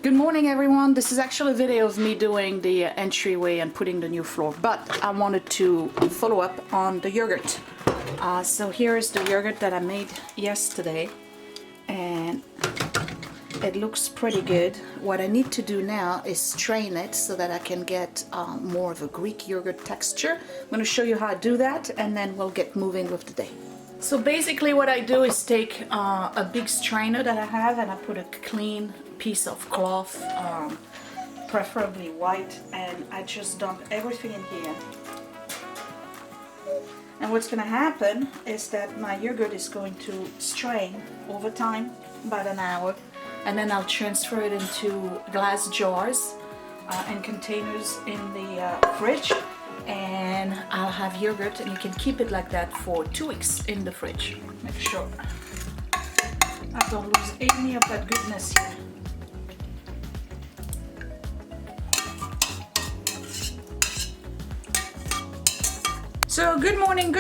Good morning everyone. This is actually a video of me doing the entryway and putting the new floor, but I wanted to follow up on the yogurt. So here is the yogurt that I made yesterday and it looks pretty good. What I need to do now is strain it so that I can get more of a Greek yogurt texture. I'm going to show you how I do that and then we'll get moving with the day. So basically what I do is take a big strainer that I have and I put a clean piece of cloth, preferably white, and I just dump everything in here. And what's going to happen is that my yogurt is going to strain over time, about an hour, and then I'll transfer it into glass jars and containers in the fridge, and I'll have yogurt, and you can keep it like that for 2 weeks in the fridge. Make sure I don't lose any of that goodness here. So good morning,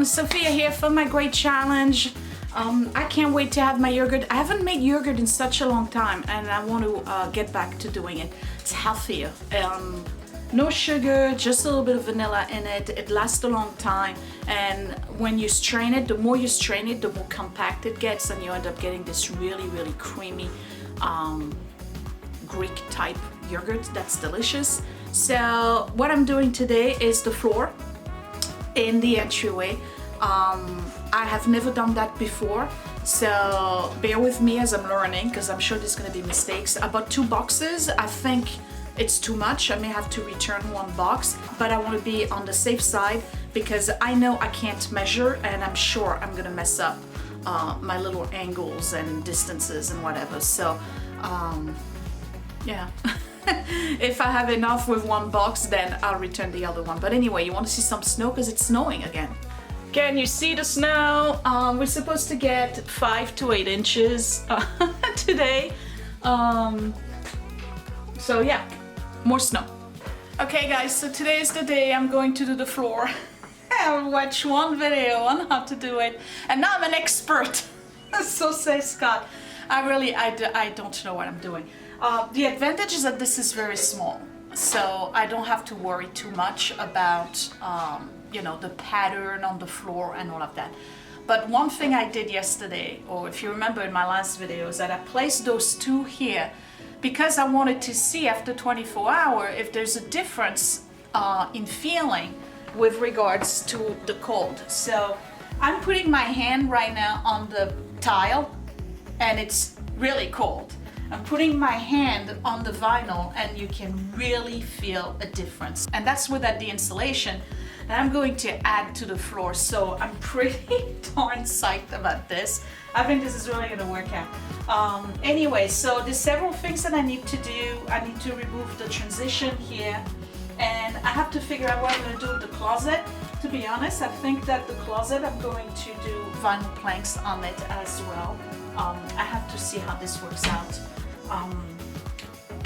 Sophia here for my great challenge. I can't wait to have my yogurt. I haven't made yogurt in such a long time and I want to get back to doing it. It's healthier. No sugar, just a little bit of vanilla in it. It lasts a long time, and when you strain it, the more you strain it, the more compact it gets, and you end up getting this really, really creamy Greek type yogurt that's delicious. So what I'm doing today is the floor in the entryway. I have never done that before, so bear with me as I'm learning because I'm sure there's going to be mistakes. I bought 2 boxes. I think it's too much. I may have to return 1 box, but I want to be on the safe side because I know I can't measure and I'm sure I'm gonna mess up my little angles and distances and whatever. So yeah. If I have enough with 1 box, then I'll return the other one. But anyway, you want to see some snow because it's snowing again. Can you see the snow? We're supposed to get 5 to 8 inches today. So yeah, more snow. Okay guys, so today is the day I'm going to do the floor. I'll watch 1 video on how to do it, and now I'm an expert. So says Scott. I don't know what I'm doing. The advantage is that this is very small, so I don't have to worry too much about you know, the pattern on the floor and all of that. But one thing I did yesterday, or if you remember in my last video, is that I placed those 2 here because I wanted to see after 24 hours if there's a difference in feeling with regards to the cold. So I'm putting my hand right now on the tile and it's really cold. I'm putting my hand on the vinyl and you can really feel a difference. And that's without the insulation that I'm going to add to the floor. So I'm pretty darn psyched about this. I think this is really gonna work out. Anyway, so there's several things that I need to do. I need to remove the transition here, and I have to figure out what I'm gonna do with the closet. To be honest, I think that the closet, I'm going to do vinyl planks on it as well. I have to see how this works out.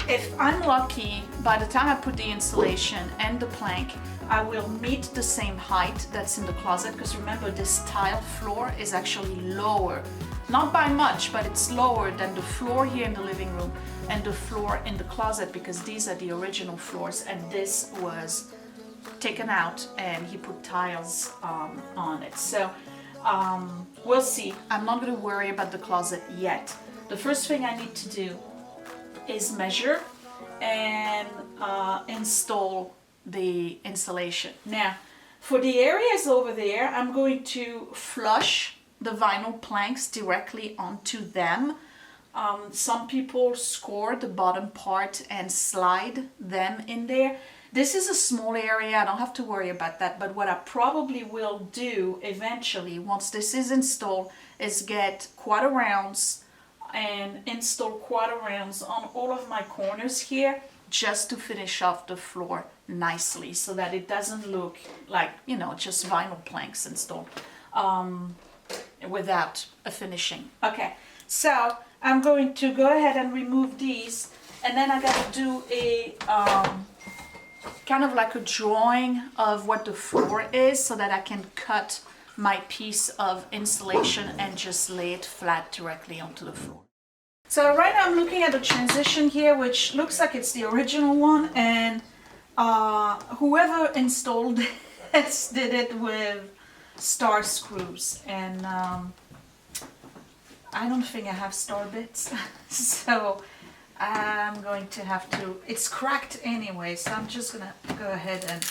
If I'm lucky, by the time I put the insulation and the plank, I will meet the same height that's in the closet, because remember, this tile floor is actually lower. Not by much, but it's lower than the floor here in the living room and the floor in the closet, because these are the original floors and this was taken out and he put tiles on it. So we'll see. I'm not going to worry about the closet yet. The first thing I need to do is measure and install the insulation. Now, for the areas over there, I'm going to flush the vinyl planks directly onto them. Some people score the bottom part and slide them in there. This is a small area, I don't have to worry about that, but what I probably will do eventually, once this is installed, is get quarter rounds and install quarter rounds on all of my corners here, just to finish off the floor nicely so that it doesn't look like, you know, just vinyl planks installed without a finishing. Okay, so I'm going to go ahead and remove these, and then I gotta do a kind of like a drawing of what the floor is so that I can cut my piece of insulation and just lay it flat directly onto the floor. So right now I'm looking at the transition here, which looks like it's the original one, and whoever installed this did it with star screws, and I don't think I have star bits, so I'm going to have to, it's cracked anyway, so I'm just gonna go ahead and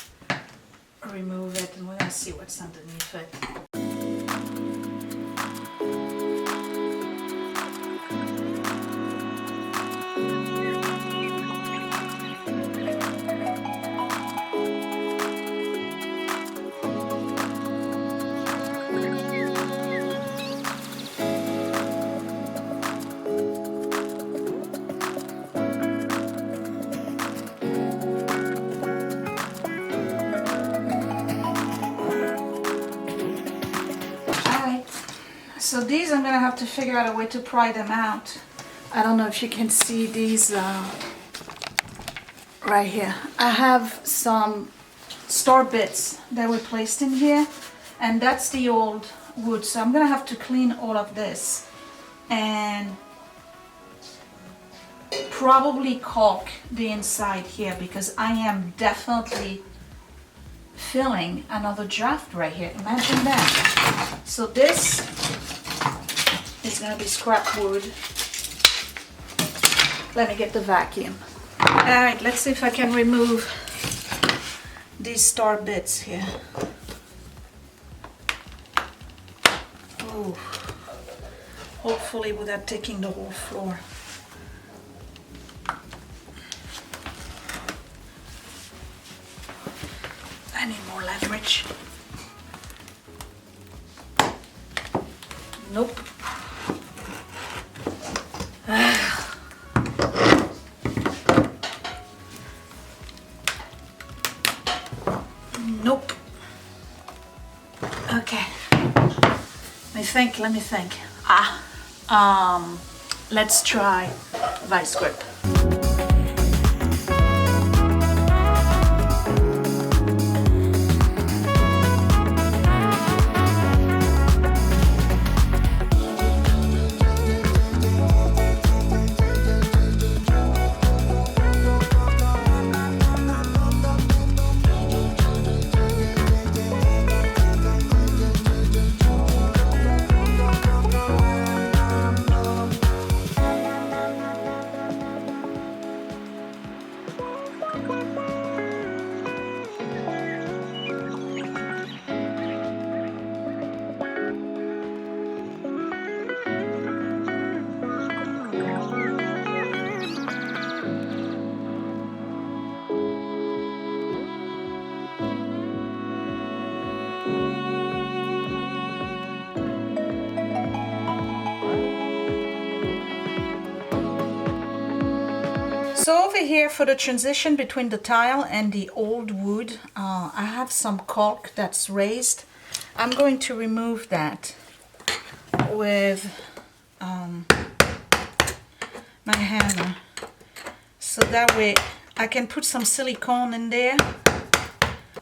remove it, and we're gonna see what's underneath it. So these I'm going to have to figure out a way to pry them out. I don't know if you can see these right here. I have some star bits that were placed in here, and that's the old wood. So I'm going to have to clean all of this and probably caulk the inside here, because I am definitely filling another draft right here. Imagine that. So this is going to be scrap wood. Let me get the vacuum. Alright, let's see if I can remove these star bits here. Oh, hopefully without taking the whole floor. I need more leverage. Nope. Nope. Okay. Let me think. Let's try vice grip. So over here for the transition between the tile and the old wood, I have some caulk that's raised. I'm going to remove that with my hammer, so that way I can put some silicone in there,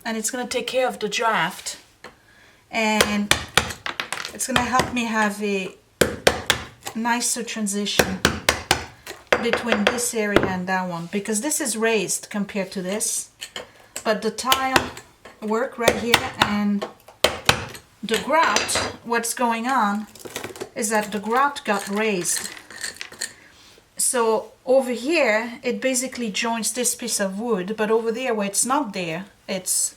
and it's going to take care of the draft, and it's going to help me have a nicer transition between this area and that one, because this is raised compared to this, but the tile work right here, and the grout, what's going on is that the grout got raised. So over here it basically joins this piece of wood, but over there where it's not there, it's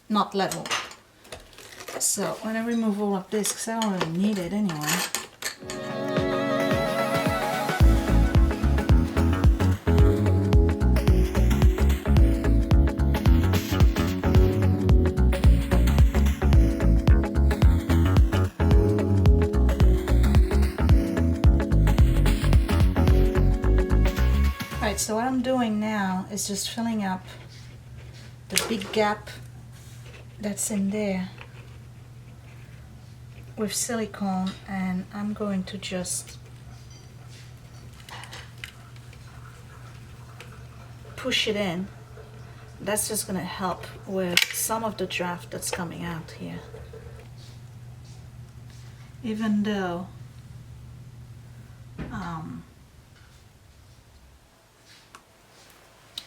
not level. So when I remove all of this, because I don't really need it anyway. So what I'm doing now is just filling up the big gap that's in there with silicone, and I'm going to just push it in. That's just going to help with some of the draft that's coming out here. Even though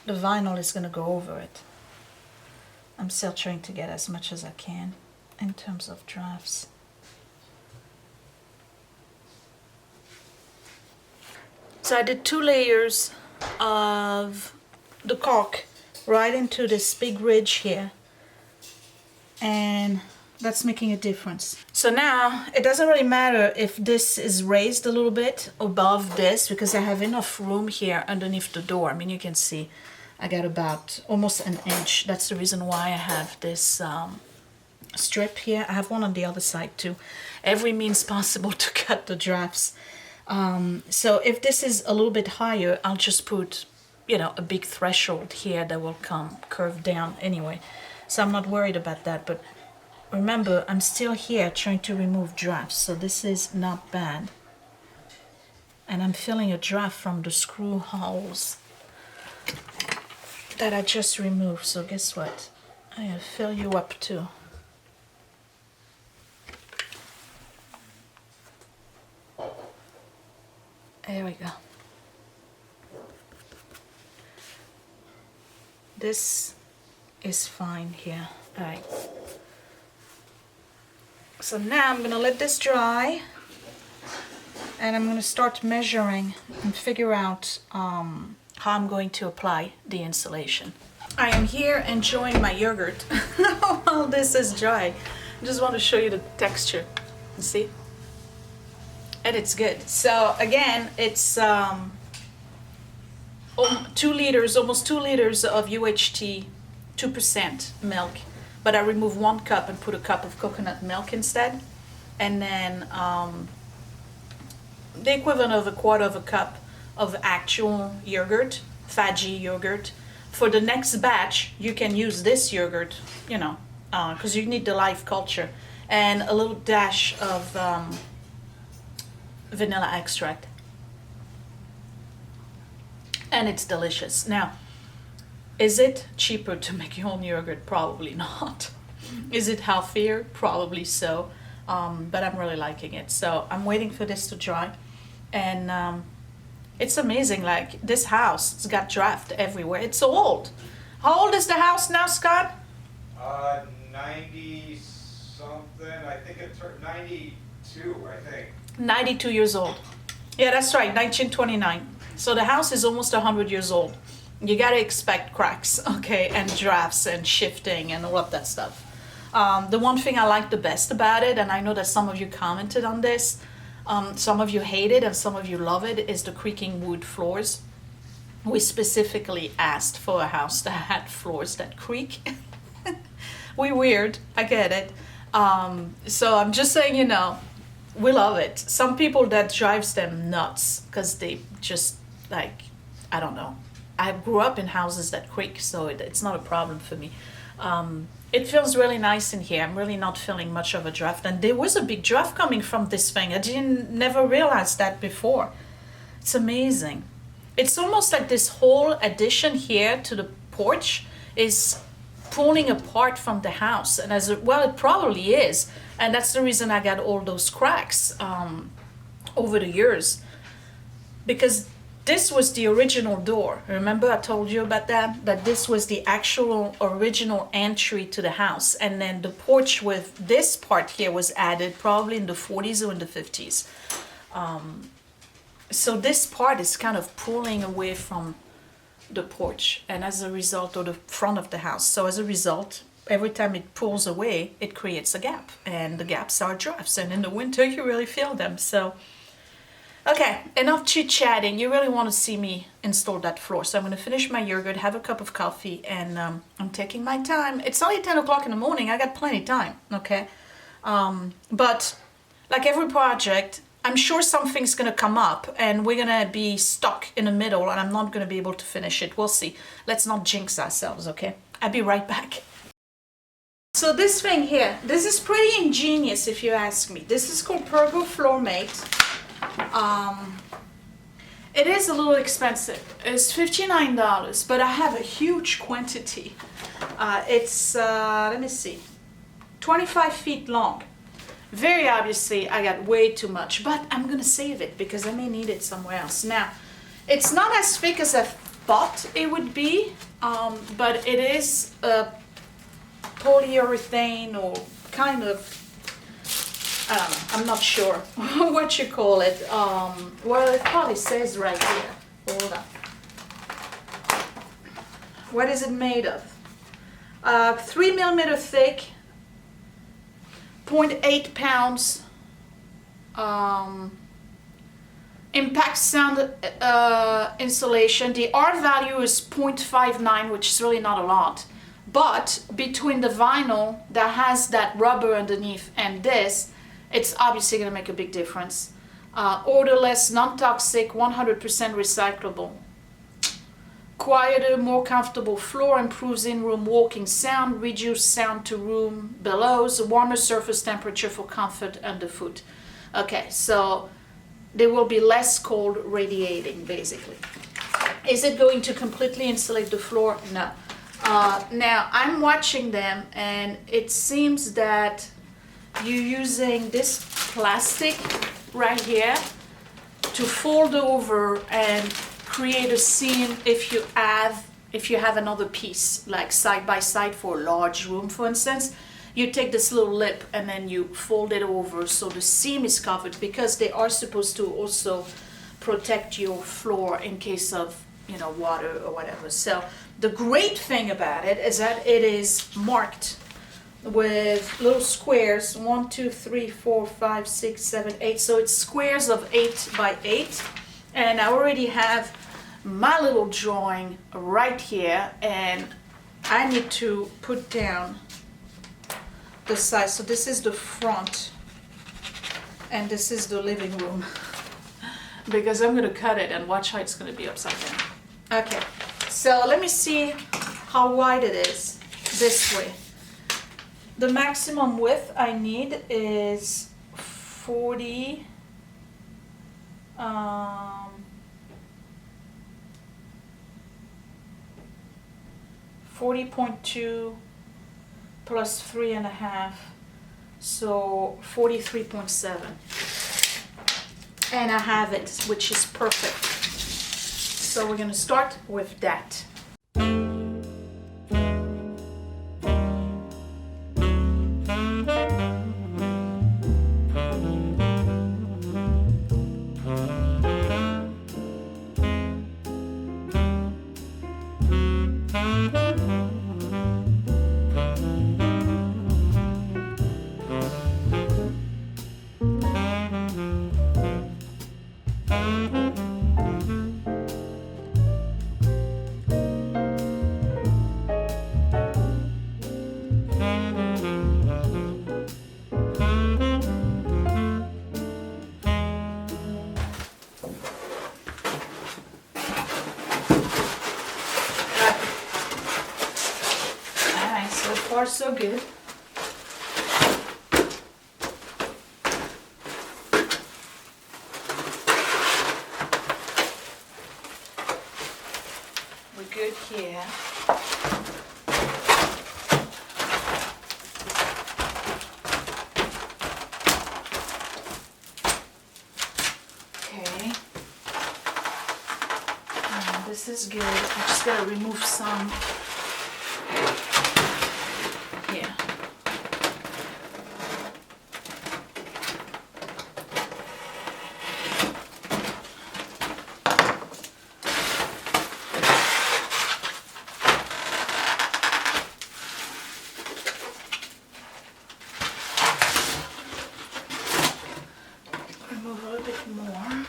the vinyl is gonna go over it. I'm still trying to get as much as I can in terms of drafts. So I did 2 layers of the caulk right into this big ridge here, and that's making a difference. So now it doesn't really matter if this is raised a little bit above this, because I have enough room here underneath the door. I mean, you can see I got about almost an inch. That's the reason why I have this strip here. I have one on the other side too. Every means possible to cut the drafts. So if this is a little bit higher, I'll just put, you know, a big threshold here that will come curved down anyway. So I'm not worried about that. But remember, I'm still here trying to remove drafts, so this is not bad. And I'm feeling a draft from the screw holes that I just removed. So guess what? I'm gonna fill you up too. There we go. This is fine here. All right. So now I'm gonna let this dry, and I'm gonna start measuring and figure out how I'm going to apply the insulation. I am here enjoying my yogurt while this is dry. I just want to show you the texture. You see? And it's good. So again, it's 2 liters, almost 2 liters of UHT, 2% milk. But I remove 1 cup and put a cup of coconut milk instead. And then the equivalent of 1/4 cup of actual yogurt, Faggi yogurt. For the next batch, you can use this yogurt, you know, because you need the live culture. And a little dash of vanilla extract. And it's delicious. Now, is it cheaper to make your own yogurt? Probably not. Is it healthier? Probably so. But I'm really liking it. So I'm waiting for this to dry. And it's amazing. Like, this house, it's got draft everywhere. It's old. How old is the house now, Scott? 90 something. I think it turned 92, I think. 92 years old. Yeah, that's right. 1929. So the house is almost 100 years old. You gotta expect cracks, okay, and drafts and shifting and all of that stuff. The one thing I like the best about it, and I know that some of you commented on this, some of you hate it and some of you love it, is the creaking wood floors. We specifically asked for a house that had floors that creak. We're weird, I get it. So I'm just saying, you know, we love it. Some people, that drives them nuts because they just, like, I don't know. I grew up in houses that creak, so it's not a problem for me. It feels really nice in here. I'm really not feeling much of a draft. And there was a big draft coming from this thing. I never realized that before. It's amazing. It's almost like this whole addition here to the porch is pulling apart from the house. And well, it probably is. And that's the reason I got all those cracks over the years. Because this was the original door. Remember I told you about that? That this was the actual original entry to the house. And then the porch with this part here was added probably in the 40s or in the 50s. So this part is kind of pulling away from the porch, and as a result, or the front of the house. So as a result, every time it pulls away, it creates a gap. And the gaps are drafts. And in the winter, you really feel them. So okay, enough chit-chatting. You really want to see me install that floor. So I'm going to finish my yogurt, have a cup of coffee, and I'm taking my time. It's only 10 o'clock in the morning. I got plenty of time, okay? But like every project, I'm sure something's going to come up, and we're going to be stuck in the middle, and I'm not going to be able to finish it. We'll see. Let's not jinx ourselves, okay? I'll be right back. So this thing here, this is pretty ingenious if you ask me. This is called Pergo Floor Mate. It is a little expensive. It's $59, but I have a huge quantity. It's let me see, 25 feet long. Very obviously I got way too much, but I'm gonna save it because I may need it somewhere else. Now, it's not as thick as I thought it would be, but it is polyurethane or kind of, I don't know, I'm not sure what you call it. Well, it probably says right here. Hold on. What is it made of? 3 millimeter thick, 0.8 pounds, impact sound insulation. The R value is 0.59, which is really not a lot. But between the vinyl that has that rubber underneath and this, it's obviously going to make a big difference. Odorless, non-toxic, 100% recyclable. Quieter, more comfortable floor, improves in-room walking sound, reduced sound to room below, warmer surface temperature for comfort underfoot. Okay, so there will be less cold radiating, basically. Is it going to completely insulate the floor? No. Now, I'm watching them, and it seems that you're using this plastic right here to fold over and create a seam if you have another piece, like side by side for a large room, for instance. You take this little lip and then you fold it over so the seam is covered, because they are supposed to also protect your floor in case of, you know, water or whatever. So the great thing about it is that it is marked with little squares, 1, 2, 3, 4, 5, 6, 7, 8. So it's squares of 8 by 8. And I already have my little drawing right here, and I need to put down the size. So this is the front and this is the living room, because I'm going to cut it and watch how it's going to be upside down. Okay, so let me see how wide it is this way. The maximum width I need is 40.2 plus 3.5, so 43.7. And I have it, which is perfect. So we're gonna start with that. So far, so good. We're good here. Okay. This is good. I just gotta remove some. Remove a little bit more.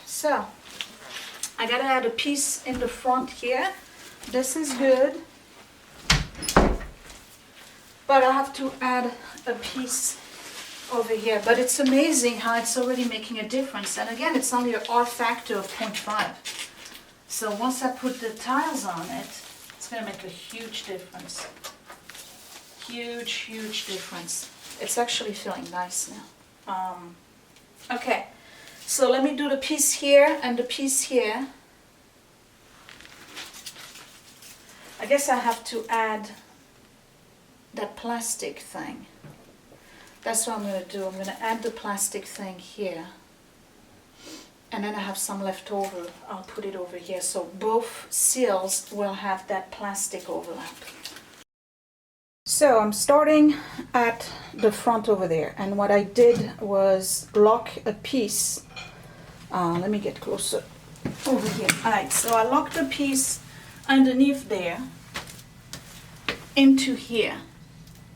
So I gotta add a piece in the front here this is good. But I have to add a piece over here. But it's amazing how it's already making a difference. And again, it's only an R factor of 0.5. So once I put the tiles on it, it's going to make a huge difference. Huge, huge difference. It's actually feeling nice now. Okay, so let me do the piece here and the piece here. I guess I have to add that plastic thing. That's what I'm going to do. I'm going to add the plastic thing here. And then I have some left over. I'll put it over here. So both seals will have that plastic overlap. So I'm starting at the front over there. And what I did was lock a piece. Let me get closer over here. Alright, so I locked a piece underneath there into here.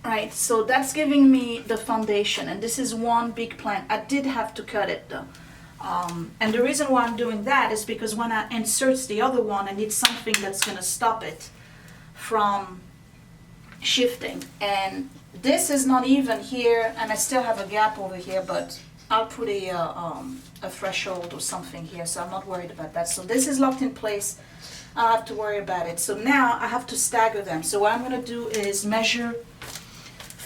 Right, so that's giving me the foundation, and this is one big plank. I did have to cut it though. And the reason why I'm doing that is because when I insert the other one, I need something that's going to stop it from shifting. And this is not even here, and I still have a gap over here, but I'll put a threshold or something here, so I'm not worried about that. So this is locked in place. I have to worry about it. So now I have to stagger them. So what I'm going to do is measure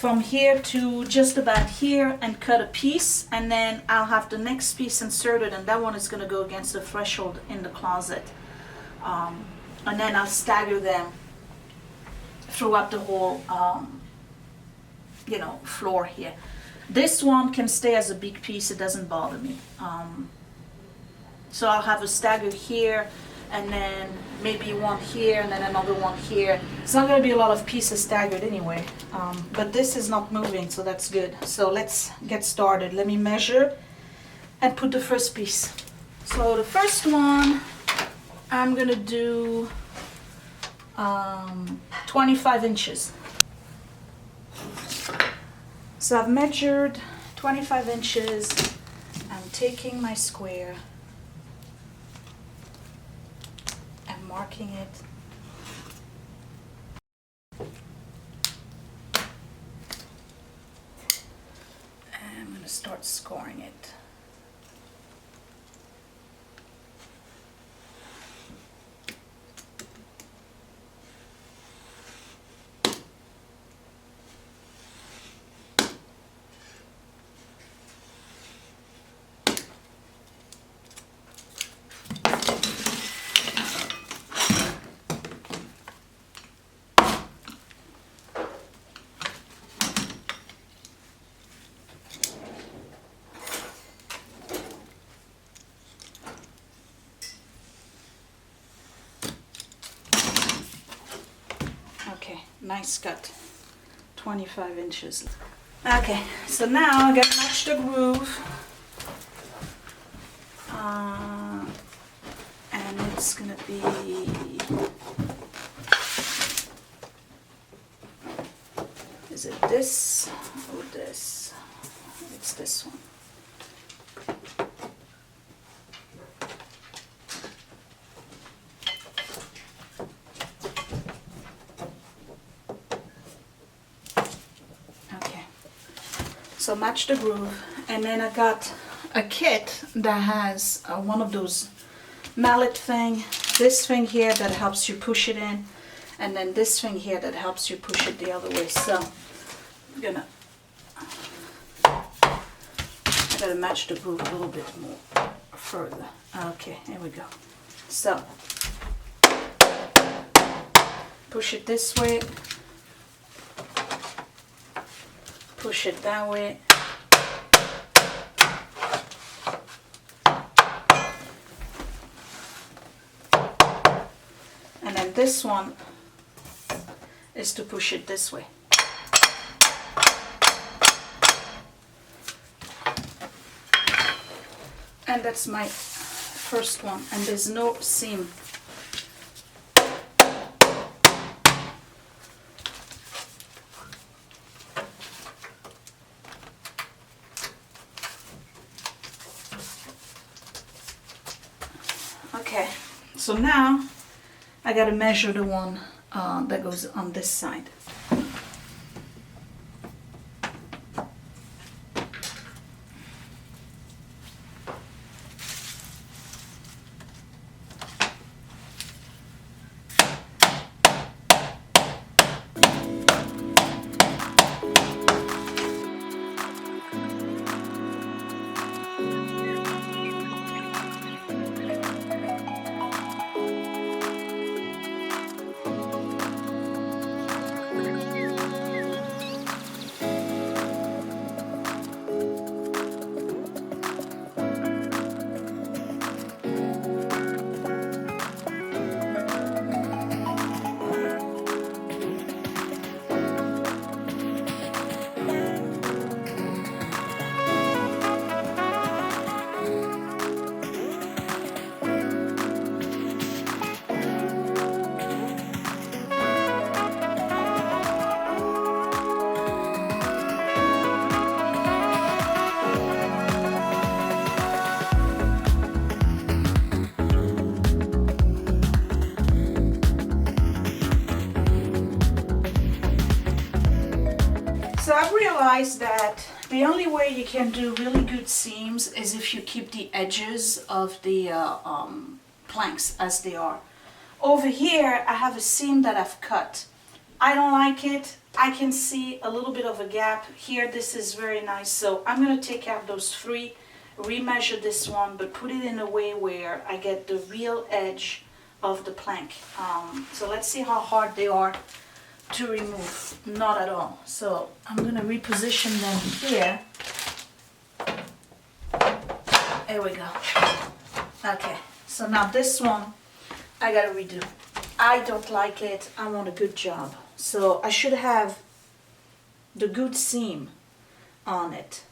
from here to just about here and cut a piece, and then I'll have the next piece inserted, and that one is going to go against the threshold in the closet. And then I'll stagger them throughout the whole floor here. This one can stay as a big piece, it doesn't bother me. So I'll have a stagger here, and then maybe one here, and then another one here. It's not going to be a lot of pieces staggered anyway, but this is not moving, so that's good. So let's get started. Let me measure and put the first piece. So the first one, I'm going to do 25 inches. So I've measured 25 inches. I'm taking my square, marking it, and I'm going to start scoring it. Nice cut, 25 inches. Okay, so now I gotta match the groove, and it's gonna be is it this or this? It's this one. So match the groove, and then I got a kit that has one of those mallet thing, this thing here that helps you push it in, and then this thing here that helps you push it the other way. So I'm gonna I gotta match the groove a little bit more further. Okay, here we go. So push it this way, push it that way, and then this one is to push it this way. And that's my first one, and there's no seam. Okay, so now I gotta measure the one that goes on this side. So I've realized that the only way you can do really good seams is if you keep the edges of the planks as they are. Over here I have a seam that I've cut. I don't like it. I can see a little bit of a gap here. This is very nice, so I'm going to take out those three, remeasure this one, but put it in a way where I get the real edge of the plank. So let's see how hard they are to remove. Not at all. So I'm going to reposition them here. There we go. Okay, so now this one I gotta redo. I don't like it. I want a good job. So I should have the good seam on it.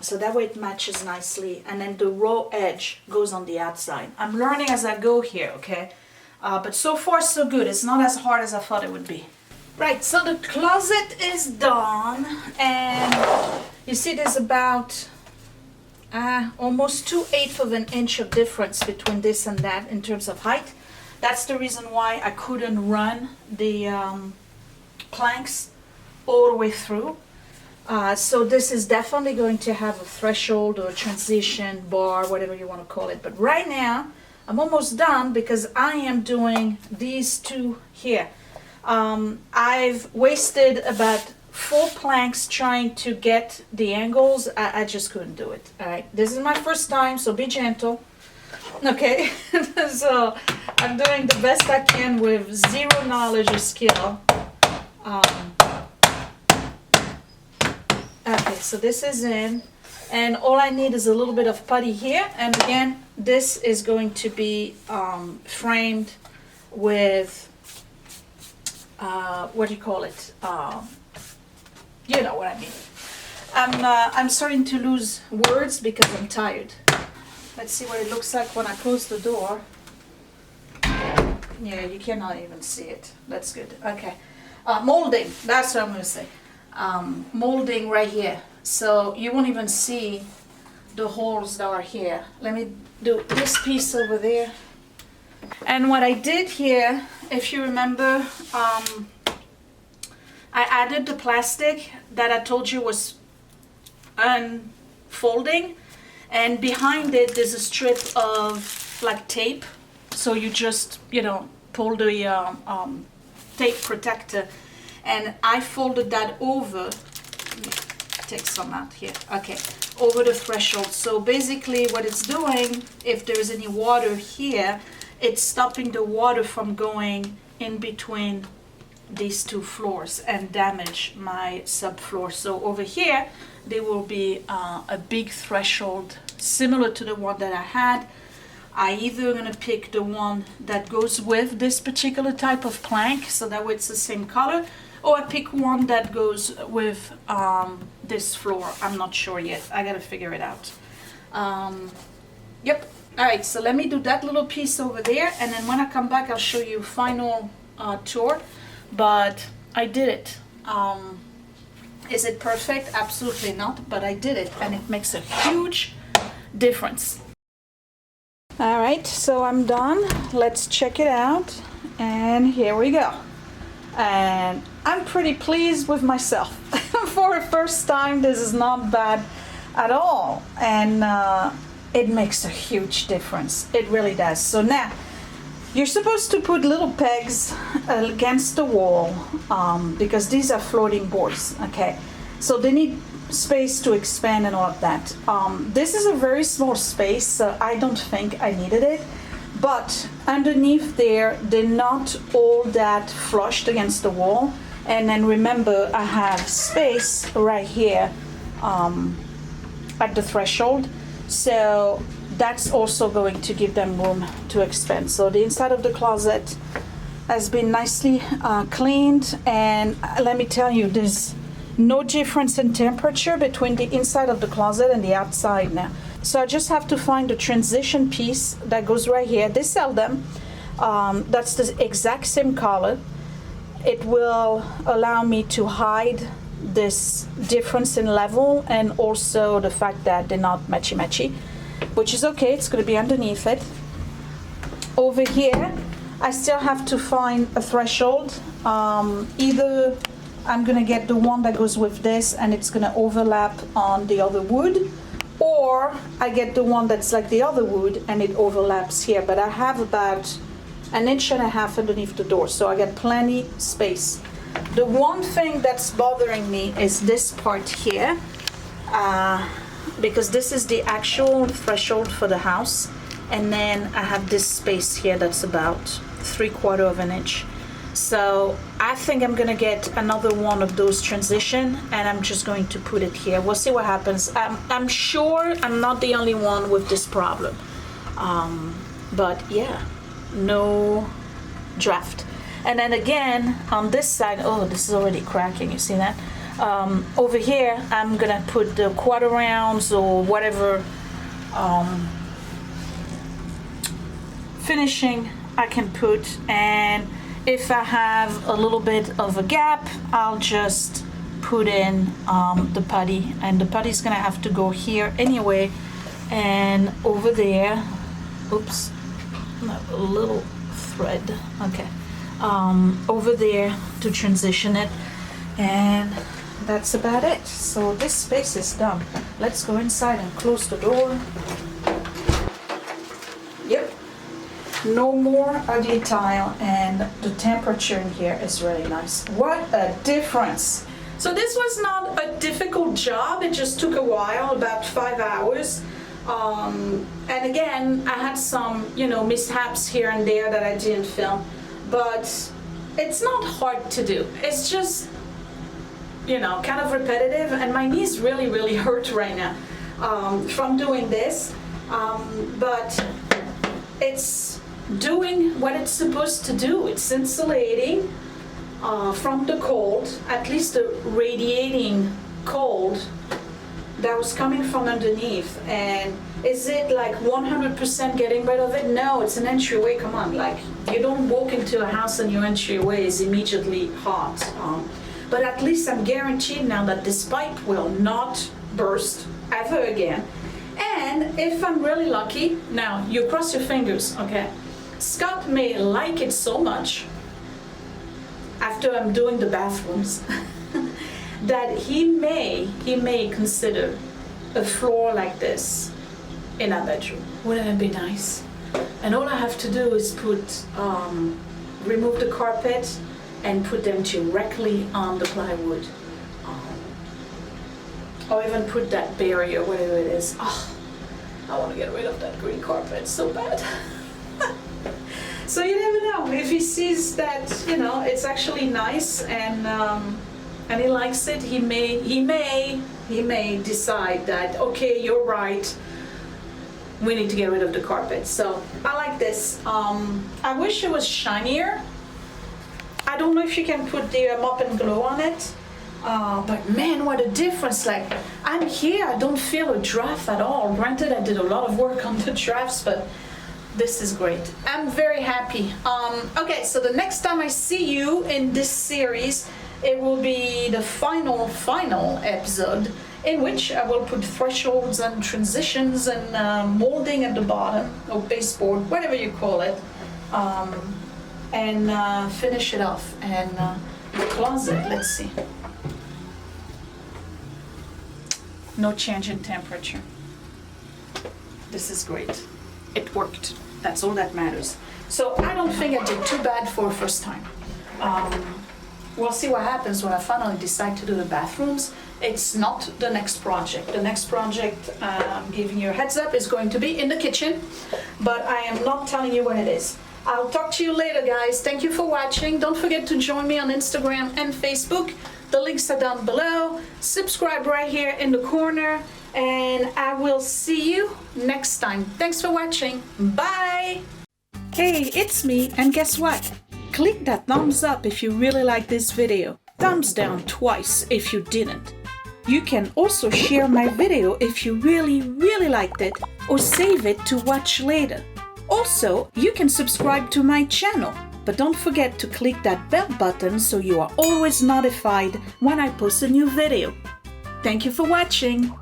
So that way it matches nicely, and then the raw edge goes on the outside. I'm learning as I go here, okay? But so far so good. It's not as hard as I thought it would be. Right, so the closet is done, and you see there's about almost 2/8 of an inch of difference between this and that in terms of height. That's the reason why I couldn't run the planks all the way through. So this is definitely going to have a threshold or a transition bar, whatever you want to call it. But right now, I'm almost done because I am doing these two here. I've wasted about 4 planks trying to get the angles. I just couldn't do it. All right, this is my first time, so be gentle. Okay, so I'm doing the best I can with zero knowledge or skill. Okay, so this is in, and all I need is a little bit of putty here, and again, this is going to be framed with, what do you call it? You know what I mean. I'm starting to lose words because I'm tired. Let's see what it looks like when I close the door. Yeah, you cannot even see it. That's good. Okay. Molding, that's what I'm going to say. Molding right here. So you won't even see the holes that are here. Let me do this piece over there. And what I did here, if you remember, I added the plastic that I told you was unfolding, and behind it there's a strip of like tape, so you just, you know, pull the tape protector, and I folded that over. Let me take some out here. Okay, over the threshold. So basically what it's doing, if there's any water here, it's stopping the water from going in between these two floors and damage my subfloor. So over here there will be a big threshold similar to the one that I had. I either gonna pick the one that goes with this particular type of plank, so that way it's the same color, or I pick one that goes with this floor. I'm not sure yet. I gotta figure it out. Yep. All right, so let me do that little piece over there, and then when I come back I'll show you final tour. But I did it. Is it perfect? Absolutely not, but I did it, and it makes a huge difference. All right, so I'm done. Let's check it out. And here we go. And I'm pretty pleased with myself. For a first time, this is not bad at all. And it makes a huge difference. It really does. So now, you're supposed to put little pegs against the wall because these are floating boards, okay? So they need space to expand and all of that. This is a very small space, so I don't think I needed it. But underneath there, they're not all that flushed against the wall. And then remember, I have space right here at the threshold. So that's also going to give them room to expand. So the inside of the closet has been nicely cleaned. And let me tell you, there's no difference in temperature between the inside of the closet and the outside now. So I just have to find the transition piece that goes right here. They sell them. That's the exact same color. It will allow me to hide this difference in level and also the fact that they're not matchy-matchy, which is okay. It's going to be underneath it. Over here, I still have to find a threshold. Either I'm going to get the one that goes with this and it's going to overlap on the other wood, or I get the one that's like the other wood and it overlaps here. But I have about 1.5 inches underneath the door, so I got plenty space. The one thing that's bothering me is this part here, because this is the actual threshold for the house, and then I have this space here that's about 3/4 of an inch. So I think I'm gonna get another one of those transition, and I'm just going to put it here. We'll see what happens. I'm sure I'm not the only one with this problem, but yeah, no draft. And then again on this side, oh, this is already cracking. You see that? Over here, I'm gonna put the 1/4 rounds or whatever finishing I can put, and if I have a little bit of a gap, I'll just put in the putty, and the putty's gonna have to go here anyway, and over there, oops, a little thread, okay, over there to transition it, and that's about it. So this space is done. Let's go inside and close the door. Yep. No more ugly tile, and the temperature in here is really nice. What a difference. So this was not a difficult job. It just took a while, about 5 hours. And again, I had some, mishaps here and there that I didn't film, but it's not hard to do. It's just, kind of repetitive, and my knees really, really hurt right now from doing this. But it's doing what it's supposed to do. It's insulating from the cold, at least the radiating cold that was coming from underneath. And is it like 100% getting rid of it? No, it's an entryway. Come on, like, you don't walk into a house and your entryway is immediately hot. But at least I'm guaranteed now that this pipe will not burst ever again. And if I'm really lucky, now you cross your fingers, okay? Scott may like it so much after I'm doing the bathrooms that he may consider a floor like this in our bedroom. Wouldn't it be nice? And all I have to do is remove the carpet and put them directly on the plywood. Or even put that barrier, whatever it is. Oh, I want to get rid of that green carpet so bad. So you never know. If he sees that, it's actually nice and he likes it, he may decide that, okay, you're right, we need to get rid of the carpet. So I like this. I wish it was shinier. I don't know if you can put the mop and glow on it. But man, what a difference. Like, I'm here, I don't feel a draft at all. Granted, I did a lot of work on the drafts, but this is great. I'm very happy. Okay, so the next time I see you in this series, it will be the final episode, in which I will put thresholds and transitions and molding at the bottom, or baseboard, whatever you call it, and finish it off. And the closet, let's see. No change in temperature. This is great. It worked. That's all that matters. So I don't think I did too bad for a first time. We'll see what happens when I finally decide to do the bathrooms. It's not the next project. The next project, I'm giving you a heads up, is going to be in the kitchen, but I am not telling you what it is. I'll talk to you later, guys. Thank you for watching. Don't forget to join me on Instagram and Facebook. The links are down below. Subscribe right here in the corner, and I will see you next time. Thanks for watching. Bye! Hey, it's me, and guess what? Click that thumbs up if you really like this video. Thumbs down twice if you didn't. You can also share my video if you really liked it, or save it to watch later. Also, you can subscribe to my channel, but don't forget to click that bell button so you are always notified when I post a new video. Thank you for watching.